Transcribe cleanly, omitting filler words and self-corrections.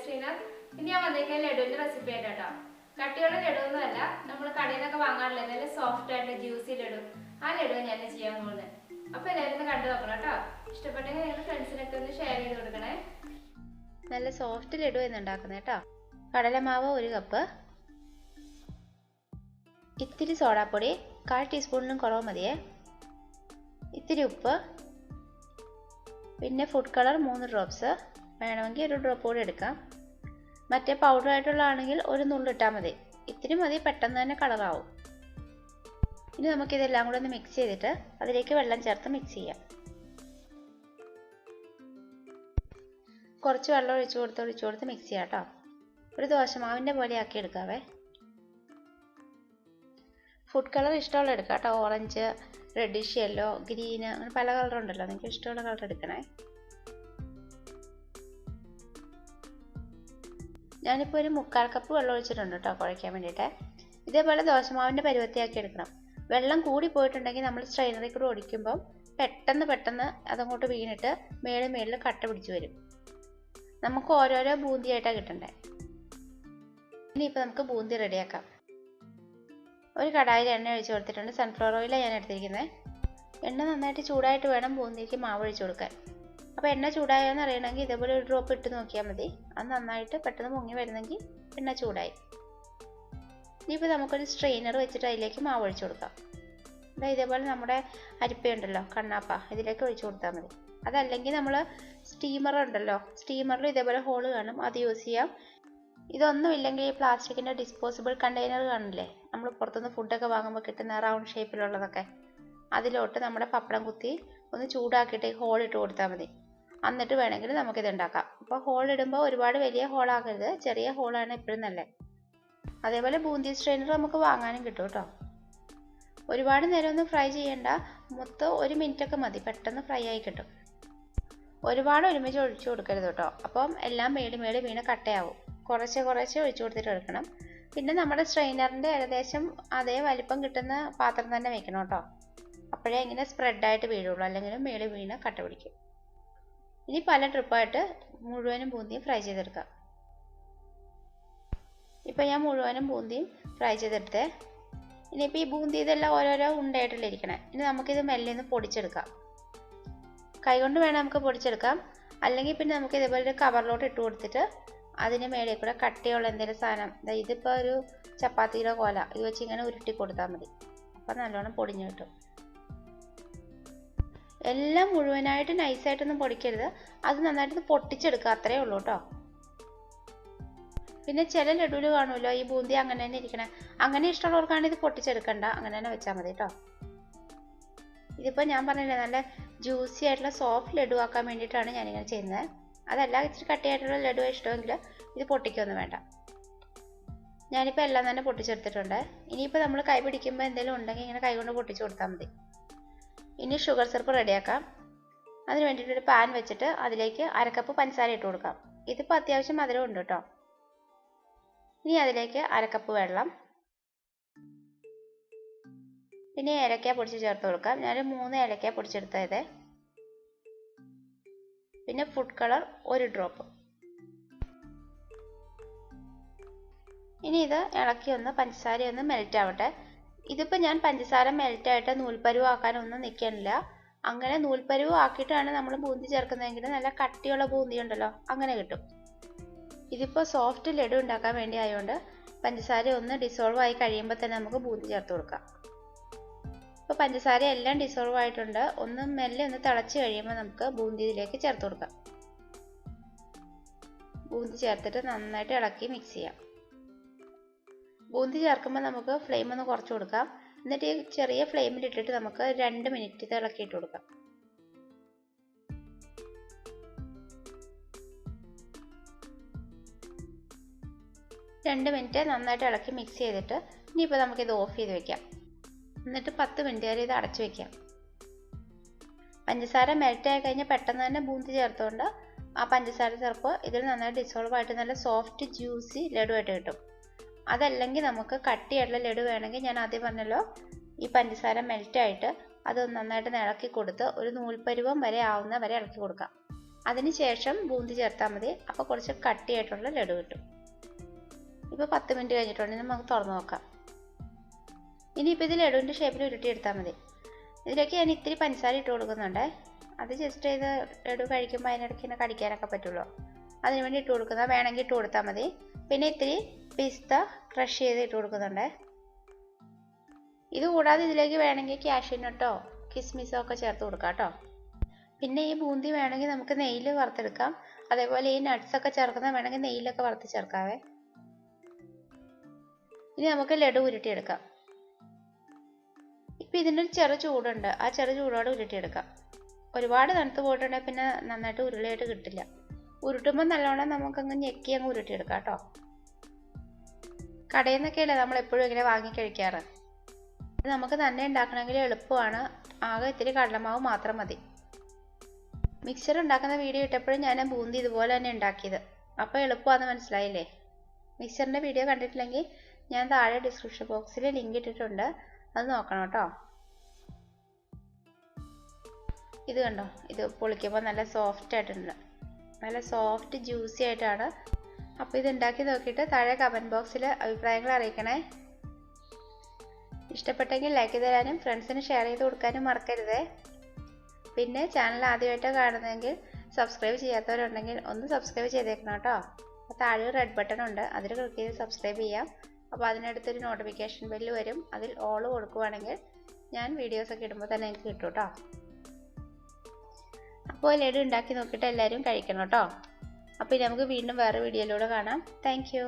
ശ്രീനാഥ്. ഇനി ഞാൻ വന്നേക്കാൻ ലഡുവിന്റെ റെസിപ്പി ആയിട്ടോ. കട്ടിയുള്ള ലഡുവൊന്നും അല്ല, നമ്മൾ കടയിൽ നിന്നൊക്കെ വാങ്ങാറില്ല, നല്ല സോഫ്റ്റ് ആയിട്ടുള്ള ജ്യൂസി ലഡു. ആ ലഡു ഞാൻ ചെയ്യാൻ പോകുന്നത്. അപ്പൊ എല്ലാവരും കണ്ടു നോക്കണം കേട്ടോ. ഇഷ്ടപ്പെട്ടെങ്കിൽ നിങ്ങളുടെ ഫ്രണ്ട്സിനൊക്കെ ഒന്ന് ഷെയർ ചെയ്ത് കൊടുക്കണേ. നല്ല സോഫ്റ്റ് ലഡു എന്ന് ഉണ്ടാക്കുന്നത് കേട്ടോ. കടലമാവ് 1 കപ്പ്, ഇത്തിരി സോഡാപ്പൊടി 1/4 ടീസ്പൂണിനും കുറവ് മതിയേ, ഇത്തിരി ഉപ്പ്, പിന്നെ ഫുഡ് കളർ 3 ഡ്രോപ്സ്, വേണമെങ്കിൽ 1 ഡ്രോപ്പ് കൂടി എടുക്കാം. മറ്റേ പൗഡർ ആയിട്ടുള്ളതാണെങ്കിൽ 1 നുള്ള് ഇട്ടാൽ മതി. ഇത്തിരി മതി, പെട്ടെന്ന് തന്നെ കളറാവും. ഇനി നമുക്കിതെല്ലാം കൂടെ ഒന്ന് മിക്സ് ചെയ്തിട്ട് അതിലേക്ക് വെള്ളം ചേർത്ത് മിക്സ് ചെയ്യാം. കുറച്ച് വെള്ളം ഒഴിച്ചു കൊടുത്ത് മിക്സ് ചെയ്യാം കേട്ടോ. ഒരു ദോശമാവിൻ്റെ പോലെ ആക്കി എടുക്കാവേ. ഫുഡ് കളർ ഇഷ്ടമുള്ള എടുക്കാം കേട്ടോ. ഓറഞ്ച്, റെഡിഷ്, യെല്ലോ, ഗ്രീന്, അങ്ങനെ പല കളറുണ്ടല്ലോ. നിങ്ങൾക്ക് ഇഷ്ടമുള്ള കളർ എടുക്കണേ. ഞാനിപ്പോൾ ഒരു 1/4 കപ്പ് വെള്ളം ഒഴിച്ചിട്ടുണ്ട് കേട്ടോ കുഴയ്ക്കാൻ വേണ്ടിയിട്ട്. ഇതേപോലെ ദോശമാവിൻ്റെ പരുവത്തിയാക്കി എടുക്കണം. വെള്ളം കൂടി പോയിട്ടുണ്ടെങ്കിൽ നമ്മൾ സ്ട്രെയിനറിൽ കൂടെ ഒഴിക്കുമ്പം പെട്ടെന്ന് അതങ്ങോട്ട് വീണിട്ട് മേളിൽ കട്ട പിടിച്ച് വരും. നമുക്ക് ഓരോരോ ബൂന്തിയായിട്ടാണ് കിട്ടണ്ടേ. ഇനിയിപ്പോൾ നമുക്ക് ബൂന്തി റെഡിയാക്കാം. ഒരു കടായിൽ എണ്ണ ഒഴിച്ച് കൊടുത്തിട്ടുണ്ട്. സൺഫ്ലവർ ഓയിലാണ് ഞാൻ എടുത്തിരിക്കുന്നത്. എണ്ണ നന്നായിട്ട് ചൂടായിട്ട് വേണം ബൂന്തിക്ക് മാവ് ഒഴിച്ച് കൊടുക്കാൻ. അപ്പോൾ എണ്ണ ചൂടായോന്ന് അറിയണമെങ്കിൽ ഇതേപോലെ 1 ഡ്രോപ്പ് ഇട്ട് നോക്കിയാൽ മതി. അത് നന്നായിട്ട് പെട്ടെന്ന് മുങ്ങി വരുന്നെങ്കിൽ എണ്ണ ചൂടായി. ഇനിയിപ്പോൾ നമുക്കൊരു സ്ട്രെയിനർ വെച്ചിട്ട് അതിലേക്ക് മാവ് ഒഴിച്ച് കൊടുക്കാം. ഇതേപോലെ നമ്മുടെ അരിപ്പയുണ്ടല്ലോ, കണ്ണാപ്പ, ഇതിലേക്ക് ഒഴിച്ച് കൊടുത്താൽ മതി. അതല്ലെങ്കിൽ നമ്മൾ സ്റ്റീമർ ഉണ്ടല്ലോ, സ്റ്റീമറിൽ ഇതേപോലെ ഹോള് കാണും, അത് യൂസ് ചെയ്യാം. ഇതൊന്നുമില്ലെങ്കിൽ ഈ പ്ലാസ്റ്റിക്കിൻ്റെ ഡിസ്പോസിബിൾ കണ്ടെയ്നർ കാണില്ലേ, നമ്മൾ പുറത്തുനിന്ന് ഫുഡൊക്കെ വാങ്ങുമ്പോൾ കിട്ടുന്ന റൗണ്ട് ഷേപ്പിലുള്ളതൊക്കെ, അതിലോട്ട് നമ്മുടെ പപ്പടം കുത്തി ഒന്ന് ചൂടാക്കിയിട്ട് ഹോൾ ഇട്ട് കൊടുത്താൽ മതി. എന്നിട്ട് വേണമെങ്കിൽ നമുക്കിത് ഉണ്ടാക്കാം. അപ്പോൾ ഹോൾ ഇടുമ്പോൾ ഒരുപാട് വലിയ ഹോളാകരുത്, ചെറിയ ഹോളാണ് എപ്പോഴും നല്ലത്. അതേപോലെ ബൂന്തി സ്ട്രെയിനർ നമുക്ക് വാങ്ങാനും കിട്ടും കേട്ടോ. ഒരുപാട് നേരം ഒന്നും ഫ്രൈ ചെയ്യേണ്ട, മൊത്തം 1 മിനിറ്റൊക്കെ മതി, പെട്ടെന്ന് ഫ്രൈ ആയി കിട്ടും. ഒരുപാട് ഒരുമിച്ച് ഒഴിച്ചു കൊടുക്കരുത് കേട്ടോ, അപ്പം എല്ലാം മേളി വീണ് കട്ടയാവും. കുറച്ച് ഒഴിച്ചു കൊടുത്തിട്ട് എടുക്കണം. പിന്നെ നമ്മുടെ സ്ട്രെയിനറിൻ്റെ ഏകദേശം അതേ വലിപ്പം കിട്ടുന്ന പാത്രം തന്നെ വെക്കണം കേട്ടോ. അപ്പോഴേ ഇങ്ങനെ സ്പ്രെഡായിട്ട് വീഴുള്ളൂ, അല്ലെങ്കിൽ മേളി വീണ് കട്ട പിടിക്കും. ഇനി പല ട്രിപ്പായിട്ട് മുഴുവനും ബൂന്തിയും ഫ്രൈ ചെയ്തെടുക്കാം. ഇപ്പം ഞാൻ മുഴുവനും ബൂന്തിയും ഫ്രൈ ചെയ്തെടുത്തേ. ഇനിയിപ്പോൾ ഈ ബൂന്തി ഇതെല്ലാം ഓരോരോ ഉണ്ടയായിട്ടല്ലേ ഇരിക്കണേ. ഇനി നമുക്കിത് മെല്ലെ ഒന്ന് പൊടിച്ചെടുക്കാം. കൈകൊണ്ട് വേണം നമുക്ക് പൊടിച്ചെടുക്കാം. അല്ലെങ്കിൽ പിന്നെ നമുക്ക് ഇതേപോലെ ഒരു കവറിലോട്ട് ഇട്ട് കൊടുത്തിട്ട് അതിന് മേളിൽ കൂടെ കട്ടിയുള്ള എന്തെങ്കിലും സാധനം, ഇതിപ്പോൾ ഒരു ചപ്പാത്തിയുടെ കോല, ഇത് വെച്ച് ഇങ്ങനെ ഉരുട്ടി കൊടുത്താൽ മതി. അപ്പം നല്ലോണം പൊടിഞ്ഞു കിട്ടും. എല്ലാം മുഴുവനായിട്ട് നൈസായിട്ടൊന്നും പൊടിക്കരുത്, അത് നന്നായിട്ട് പൊട്ടിച്ചെടുക്കുക, അത്രേ ഉള്ളൂ കേട്ടോ. പിന്നെ ചില ലഡുവിൽ കാണുമല്ലോ ഈ ബൂന്തി അങ്ങനെ തന്നെ ഇരിക്കണേ. അങ്ങനെ ഇഷ്ടമുള്ളവർക്കാണ് ഇത് പൊട്ടിച്ചെടുക്കണ്ട, അങ്ങനെ തന്നെ വെച്ചാൽ മതി കേട്ടോ. ഇതിപ്പോൾ ഞാൻ പറഞ്ഞില്ലേ, നല്ല ജ്യൂസി ആയിട്ടുള്ള സോഫ്റ്റ് ലഡു ആക്കാൻ വേണ്ടിയിട്ടാണ് ഞാനിങ്ങനെ ചെയ്യുന്നത്. അതല്ല ഇച്ചിരി കട്ടിയായിട്ടുള്ള ലഡു ഇഷ്ടമെങ്കിൽ ഇത് പൊട്ടിക്കൊന്നും വേണ്ട. ഞാനിപ്പോൾ എല്ലാം തന്നെ പൊട്ടിച്ചെടുത്തിട്ടുണ്ട്. ഇനിയിപ്പോൾ നമ്മൾ കൈ പിടിക്കുമ്പോൾ എന്തെങ്കിലും ഉണ്ടെങ്കിൽ ഇങ്ങനെ കൈ കൊണ്ട് പൊട്ടിച്ച് കൊടുത്താൽ മതി. ഇനി ഷുഗർ സിറപ്പ് റെഡിയാക്കാം. അതിന് വേണ്ടിയിട്ടൊരു പാൻ വെച്ചിട്ട് അതിലേക്ക് 1/2 കപ്പ് പഞ്ചസാര ഇട്ട് കൊടുക്കാം. ഇതിപ്പോൾ അത്യാവശ്യം മധുരം ഉണ്ട് കേട്ടോ. ഇനി അതിലേക്ക് 1/2 കപ്പ് വെള്ളം, പിന്നെ ഏലക്ക പൊടിച്ച് ചേർത്ത് കൊടുക്കാം. ഞാൻ 3 ഏലക്ക പൊടിച്ചെടുത്തത്. പിന്നെ ഫുഡ് കളർ 1 ഡ്രോപ്പ്. ഇനി ഇത് ഇളക്കി ഒന്ന് പഞ്ചസാര ഒന്ന് മെൽറ്റ് ആവട്ടെ. ഇതിപ്പോൾ ഞാൻ പഞ്ചസാര മെൽറ്റായിട്ട് നൂൽപ്പരുവ് ആക്കാനൊന്നും നിൽക്കണില്ല. അങ്ങനെ നൂൽപ്പരുവ് ആക്കിയിട്ടാണ് നമ്മൾ ബൂന്തി ചേർക്കുന്നതെങ്കിൽ നല്ല കട്ടിയുള്ള ബൂന്തി ഉണ്ടല്ലോ, അങ്ങനെ കിട്ടും. ഇതിപ്പോൾ സോഫ്റ്റ് ലഡു ഉണ്ടാക്കാൻ വേണ്ടി ആയതുകൊണ്ട് പഞ്ചസാര ഒന്ന് ഡിസോൾവ് ആയി കഴിയുമ്പോൾ തന്നെ നമുക്ക് ബൂന്തി ചേർത്ത് കൊടുക്കാം. ഇപ്പോൾ പഞ്ചസാര എല്ലാം ഡിസോൾവ് ആയിട്ടുണ്ട്. ഒന്ന് മെല്ലെ ഒന്ന് തിളച്ച് കഴിയുമ്പോൾ നമുക്ക് ബൂന്തി ഇതിലേക്ക് ചേർത്ത് കൊടുക്കാം. ബൂന്തി ചേർത്തിട്ട് നന്നായിട്ട് ഇളക്കി മിക്സ് ചെയ്യാം. ബൂന്തി ചേർക്കുമ്പോൾ നമുക്ക് ഫ്ലെയിം ഒന്ന് കുറച്ച് കൊടുക്കാം. എന്നിട്ട് ഈ ചെറിയ ഫ്ലെയിമിലിട്ടിട്ട് നമുക്ക് 2 മിനിറ്റ് ഇത് ഇളക്കിയിട്ട് കൊടുക്കാം. 2 മിനിറ്റ് നന്നായിട്ട് ഇളക്കി മിക്സ് ചെയ്തിട്ട് ഇനിയിപ്പോൾ നമുക്കിത് ഓഫ് ചെയ്ത് വെക്കാം. എന്നിട്ട് 10 മിനിറ്റ് വരെ ഇത് അടച്ചു വെക്കാം. പഞ്ചസാര മെൽറ്റായി കഴിഞ്ഞാൽ പെട്ടെന്ന് തന്നെ ബൂന്തി ചേർത്തുകൊണ്ട് ആ പഞ്ചസാര സിറപ്പ് ഇതിൽ നന്നായിട്ട് ഡിസോൾവ് ആയിട്ട് നല്ല സോഫ്റ്റ് ജ്യൂസി ലഡു ആയിട്ട് കിട്ടും. അതല്ലെങ്കിൽ നമുക്ക് കട്ടിയായിട്ടുള്ള ലഡു വേണമെങ്കിൽ ഞാൻ ആദ്യം പറഞ്ഞല്ലോ, ഈ പഞ്ചസാര മെൽറ്റായിട്ട് അത് നന്നായിട്ട് ഇളക്കി കൊടുത്ത് ഒരു നൂൽപ്പരുവം വരെ ആവുന്ന വരെ ഇളക്കി കൊടുക്കാം. അതിന് ശേഷം ബൂന്തി ചേർത്താൽ മതി. അപ്പോൾ കുറച്ച് കട്ടിയായിട്ടുള്ള ലഡു കിട്ടും. ഇപ്പോൾ 10 മിനിറ്റ് കഴിഞ്ഞിട്ടുണ്ടെങ്കിൽ നമുക്ക് തുറന്ന് നോക്കാം. ഇനിയിപ്പോൾ ഇത് ലഡുവിൻ്റെ ഷേപ്പിൽ ഉരുട്ടിയെടുത്താൽ മതി. ഇതിലേക്ക് ഞാൻ ഇത്തിരി പഞ്ചസാര ഇട്ട് കൊടുക്കുന്നുണ്ട്. അത് ജസ്റ്റ് ഇത് ലഡു കഴിക്കുമ്പോൾ അതിനിടയ്ക്ക് ഇങ്ങനെ കടിക്കാനൊക്കെ പറ്റുള്ളൂ. അതിന് വേണ്ടി ഇട്ട് കൊടുക്കുക. വേണമെങ്കിൽ ഇട്ട് കൊടുത്താൽ മതി. പിന്നെ ഇത്തിരി പിസ്ത ക്രഷ് ചെയ്ത് ഇട്ട് കൊടുക്കുന്നുണ്ട്. ഇത് കൂടാതെ ഇതിലേക്ക് വേണമെങ്കിൽ കാഷ്യൂനട്ടോ കിസ്മിസോ ഒക്കെ ചേർത്ത് കൊടുക്കാം കേട്ടോ. പിന്നെ ഈ ബൂന്തി വേണമെങ്കിൽ നമുക്ക് നെയ്യിൽ വറുത്തെടുക്കാം. അതേപോലെ ഈ നട്ട്സ് ഒക്കെ ചേർക്കുന്ന വേണമെങ്കിൽ നെയ്യിലൊക്കെ വറുത്ത് ചേർക്കാവേ. ഇനി നമുക്ക് ലഡു ഉരുട്ടിയെടുക്കാം. ഇപ്പം ഇതിൻ്റെ ഒരു ചെറു ചൂടുണ്ട്. ആ ചെറു ചൂടോടെ ഉരുട്ടിയെടുക്കാം. ഒരുപാട് തണുത്ത് പോയിട്ടുണ്ടെങ്കിൽ പിന്നെ നന്നായിട്ട് ഉരുളയായിട്ട് കിട്ടില്ല. ഉരുട്ടുമ്പോൾ നല്ലോണം നമുക്കങ്ങ് ഞെക്കി അങ്ങ് ഉരുട്ടിയെടുക്കാം കേട്ടോ. കടയിൽ നിന്നൊക്കെയല്ലേ നമ്മൾ എപ്പോഴും ഇങ്ങനെ വാങ്ങി കഴിക്കാറ്. ഇത് നമുക്ക് തന്നെ ഉണ്ടാക്കണമെങ്കിൽ എളുപ്പമാണ്. ആകെ ഇത്തിരി കടലമാവ് മാത്രം മതി. മിക്സർ ഉണ്ടാക്കുന്ന വീഡിയോ ഇട്ടപ്പോഴും ഞാൻ ബൂന്തി ഇതുപോലെ തന്നെ ഉണ്ടാക്കിയത്. അപ്പോൾ എളുപ്പമാണെന്ന് മനസ്സിലായില്ലേ? മിക്സറിൻ്റെ വീഡിയോ കണ്ടിട്ടില്ലെങ്കിൽ ഞാൻ താഴെ ഡിസ്ക്രിപ്ഷൻ ബോക്സിൽ ലിങ്ക് ഇട്ടിട്ടുണ്ട്. അത് നോക്കണം കേട്ടോ. ഇത് കണ്ടോ, ഇത് പൊളിക്കുമ്പോൾ നല്ല സോഫ്റ്റ് ആയിട്ടുണ്ട്. നല്ല സോഫ്റ്റ് ജ്യൂസി ആയിട്ടാണ്. അപ്പോൾ ഇത് ഉണ്ടാക്കി നോക്കിയിട്ട് താഴെ കമൻറ്റ് ബോക്സിൽ അഭിപ്രായങ്ങൾ അറിയിക്കണേ. ഇഷ്ടപ്പെട്ടെങ്കിൽ ലൈക്ക് തരാനും ഫ്രണ്ട്സിന് ഷെയർ ചെയ്ത് കൊടുക്കാനും മറക്കരുതേ. പിന്നെ ചാനൽ ആദ്യമായിട്ട് കാണുന്നതെങ്കിൽ സബ്സ്ക്രൈബ് ചെയ്യാത്തവരുണ്ടെങ്കിൽ ഒന്ന് സബ്സ്ക്രൈബ് ചെയ്തേക്കണം കേട്ടോ. താഴെ റെഡ് ബട്ടൺ ഉണ്ട്, അതിൽ ക്ലിക്ക് ചെയ്ത് സബ്സ്ക്രൈബ് ചെയ്യാം. അപ്പോൾ അതിനടുത്തൊരു നോട്ടിഫിക്കേഷൻ ബെല്ല് വരും. അതിൽ ഓൾ കൊടുക്കുവാണെങ്കിൽ ഞാൻ വീഡിയോസൊക്കെ ഇടുമ്പോൾ തന്നെ എനിക്ക് കിട്ടും കേട്ടോ. അപ്പോൾ ലഡു ഉണ്ടാക്കി നോക്കിയിട്ട് എല്ലാവരും കഴിക്കണം കേട്ടോ. അപ്പോൾ ഇനി നമുക്ക് വീണ്ടും വേറെ വീഡിയോയിലൂടെ കാണാം. Thank you.